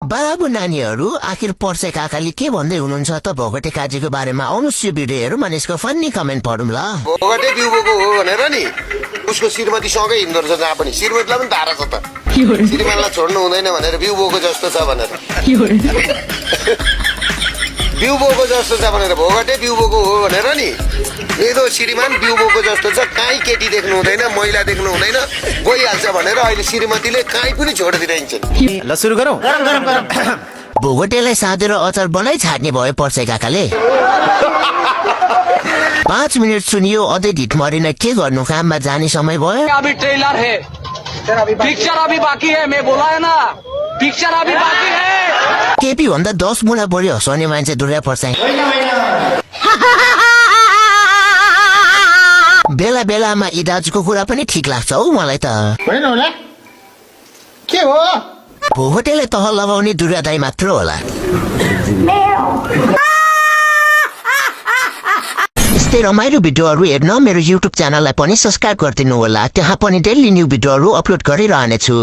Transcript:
बाबु नानीहरू आखिर पर्से काकाले के भन्दै हुनुहुन्छ त भोगटे काजीको बारेमा आउनुहोस् यो भिडियो हेरौँ अनि यसको फन्नी कमेन्ट पढौँ ल। भोगटे बिउबोको हो भनेर नि उसको श्रीमती सँगै हिँड्दो रहेछ जहाँ पनि श्रीमतीलाई पनि धारा छ त श्रीमानलाई छोड्नु हुँदैन भनेर बिउबोको जस्तो छ भनेर बिउबोको जस्तो छ भनेर भोगटे बिउबोको हो भनेर नि मेरो श्रीमान बिउबोको जस्तो छ काहीँ केटी देख्नु हुँदैन महिला देख्नु हुँदैन गइहाल्छ भनेर अहिले श्रीमतीले काहीँ पनि छोडिदिइरहन्छन्। ल सुरु गरौँ। भोगटेलाई साँधेर अचार बनाइ छाड्ने भयो पर्से काकाले। 5 मिनट सुनियो अझै ढिट मरेन के गर्नु काममा जाने समय भयो। अभी ट्रेलर है पिक्चर अभी बाकी है मैं बोला है ना पिक्चर अभी बाकी है। केपी भन्दा 10 मुना बढी हँसाउने मान्छे दुर्गा पर्छ। बेला बेलामा यी दाजुको कुरा पनि ठिक लाग्छ हौ मलाई त। के हो भोगटेले तह लगाउने दुर्गा दाई मात्र होला। यस्तै रमाइलो भिडियोहरू हेर्न मेरो युट्युब च्यानललाई पनि सब्स्क्राइब गरिदिनु होला। त्यहाँ पनि डेली न्यू भिडियोहरू अपलोड गरिरहनेछु।